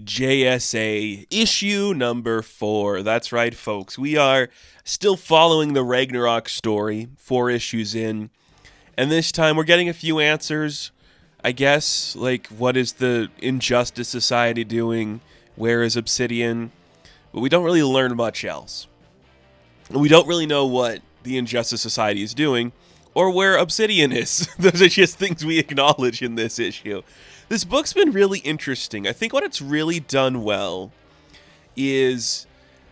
JSA issue number 4. That's right, folks. We are still following the Ragnarok story, 4 issues in. And this time we're getting a few answers, I guess. Like, what is the Injustice Society doing? Where is Obsidian? But we don't really learn much else. We don't really know what the Injustice Society is doing or where Obsidian is. Those are just things we acknowledge in this issue. This book's been really interesting. I think what it's really done well is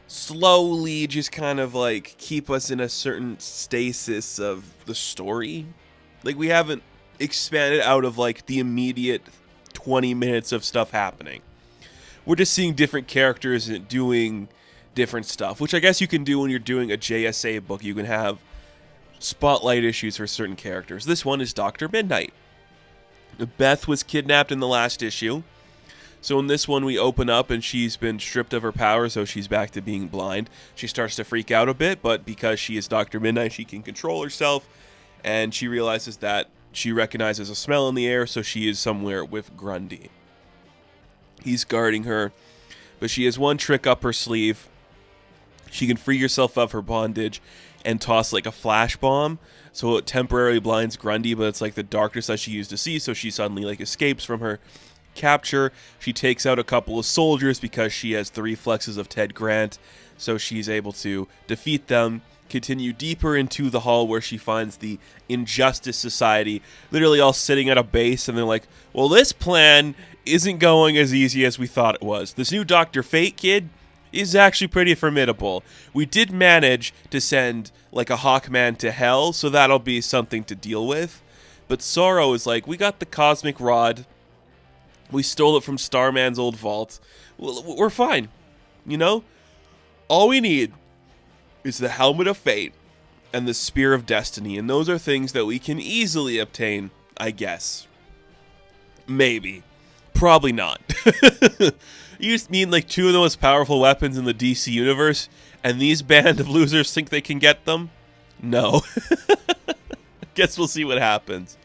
slowly just kind of like keep us in a certain stasis of the story. Like, we haven't expanded out of like the immediate 20 minutes of stuff happening. We're just seeing different characters doing different stuff, which I guess you can do when you're doing a JSA book. You can have spotlight issues for certain characters. This one is Dr. Mid-Nite. Beth was kidnapped in the last issue. So in this one, we open up and she's been stripped of her power, so she's back to being blind. She starts to freak out a bit, but because she is Dr. Mid-Nite, she can control herself, and she realizes that she recognizes a smell in the air, so she is somewhere with Grundy. He's guarding her, but she has one trick up her sleeve. She can free herself of her bondage and toss like a flash bomb, so it temporarily blinds Grundy, but it's like the darkness that she used to see, so she suddenly like escapes from her capture. She takes out a couple of soldiers because she has the reflexes of Ted Grant, so she's able to defeat them, continue deeper into the hall where she finds the Injustice Society literally all sitting at a base, and they're like, well, this plan isn't going as easy as we thought it was. This new Dr. Fate kid is actually pretty formidable. We did manage to send like a Hawkman to hell, so that'll be something to deal with. But Sorrow is like, we got the Cosmic Rod. We stole it from Starman's old vault. We're fine. You know? All we need is the Helmet of Fate and the Spear of Destiny, and those are things that we can easily obtain, I guess. Maybe. Probably not. You just mean like 2 of the most powerful weapons in the DC universe, and these band of losers think they can get them? No. Guess we'll see what happens.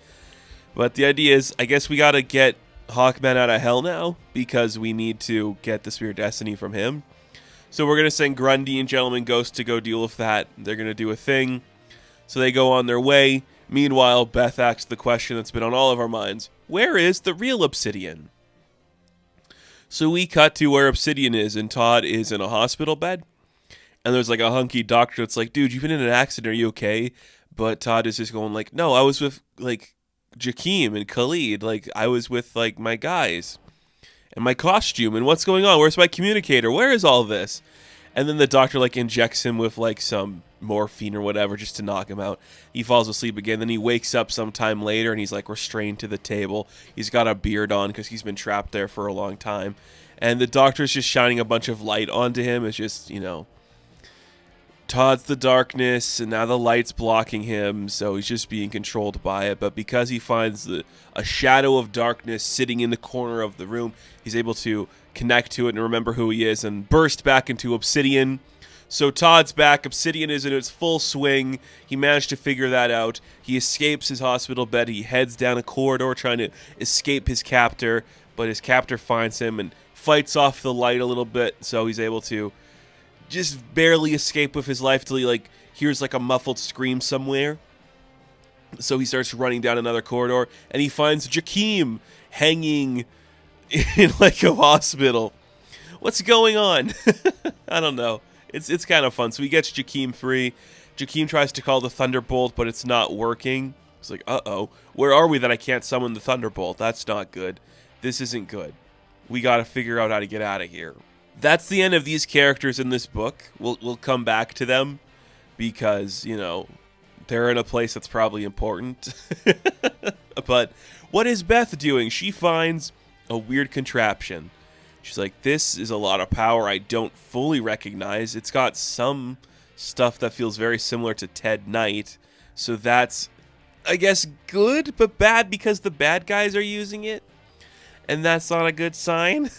But the idea is, I guess we gotta get Hawkman out of hell now, because we need to get the Spear of Destiny from him. So we're gonna send Grundy and Gentleman Ghost to go deal with that. They're gonna do a thing. So they go on their way. Meanwhile, Beth asks the question that's been on all of our minds. Where is the real Obsidian? So we cut to where Obsidian is, and Todd is in a hospital bed. And there's like a hunky doctor that's like, dude, you've been in an accident, are you okay? But Todd is just going like, no, I was with like Jakeem and Khalid. Like, I was with like my guys. And my costume, and what's going on? Where's my communicator? Where is all this? And then the doctor like injects him with like some morphine or whatever just to knock him out. He falls asleep again. Then he wakes up sometime later and he's like restrained to the table. He's got a beard on because he's been trapped there for a long time. And the doctor's just shining a bunch of light onto him. It's just, you know, Todd's the darkness, and now the light's blocking him, so he's just being controlled by it. But because he finds a shadow of darkness sitting in the corner of the room, he's able to connect to it and remember who he is and burst back into Obsidian. So Todd's back. Obsidian is in its full swing. He managed to figure that out. He escapes his hospital bed. He heads down a corridor trying to escape his captor, but his captor finds him and fights off the light a little bit, so he's able to just barely escape with his life till he like hears like a muffled scream somewhere. So he starts running down another corridor, and he finds Jakeem hanging in like a hospital. What's going on? I don't know. It's kind of fun. So he gets Jakeem free. Jakeem tries to call the Thunderbolt, but it's not working. It's like, uh-oh. Where are we that I can't summon the Thunderbolt? That's not good. This isn't good. We gotta figure out how to get out of here. That's the end of these characters in this book. We'll come back to them because, you know, they're in a place that's probably important. But what is Beth doing? She finds a weird contraption. She's like, this is a lot of power I don't fully recognize. It's got some stuff that feels very similar to Ted Knight. So that's, I guess, good, but bad because the bad guys are using it. And that's not a good sign.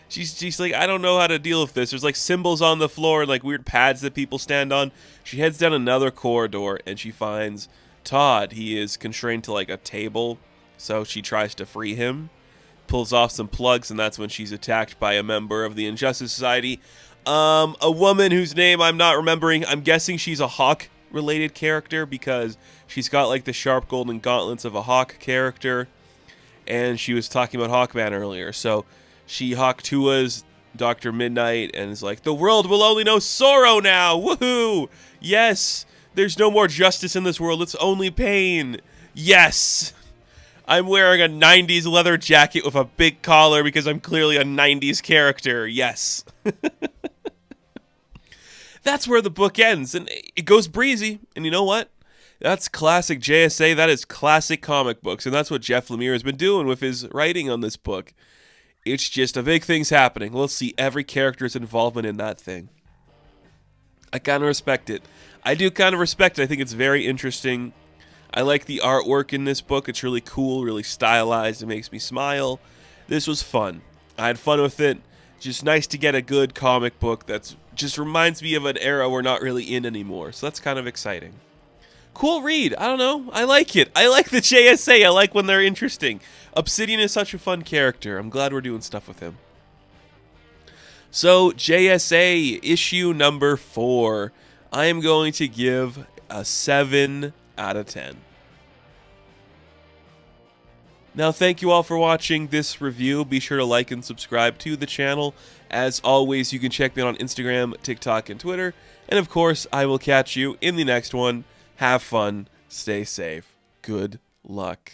She's like, I don't know how to deal with this. There's like symbols on the floor and like weird pads that people stand on. She heads down another corridor and she finds Todd. He is constrained to like a table, so she tries to free him. pulls off some plugs, and that's when she's attacked by a member of the Injustice Society. A woman whose name I'm not remembering. I'm guessing she's a Hawk-related character because she's got like the sharp golden gauntlets of a Hawk character, and she was talking about Hawkman earlier. So she Hawk Tua's Dr. Mid-Nite and is like, the world will only know sorrow now! Woohoo! Yes! There's no more justice in this world, it's only pain! Yes! I'm wearing a 90s leather jacket with a big collar because I'm clearly a 90s character. Yes. That's where the book ends, and it goes breezy. And you know what? That's classic JSA. That is classic comic books, and that's what Jeff Lemire has been doing with his writing on this book. It's just a big thing's happening. We'll see every character's involvement in that thing. I kind of respect it. I do kind of respect it. I think it's very interesting. I like the artwork in this book. It's really cool, really stylized. It makes me smile. This was fun. I had fun with it. Just nice to get a good comic book that's just reminds me of an era we're not really in anymore. So that's kind of exciting. Cool read. I don't know. I like it. I like the JSA. I like when they're interesting. Obsidian is such a fun character. I'm glad we're doing stuff with him. So, JSA issue number 4. I am going to give a 7 out of 10. Now, thank you all for watching this review. Be sure to like and subscribe to the channel. As always, you can check me out on Instagram, TikTok, and Twitter. And of course, I will catch you in the next one. Have fun. Stay safe. Good luck.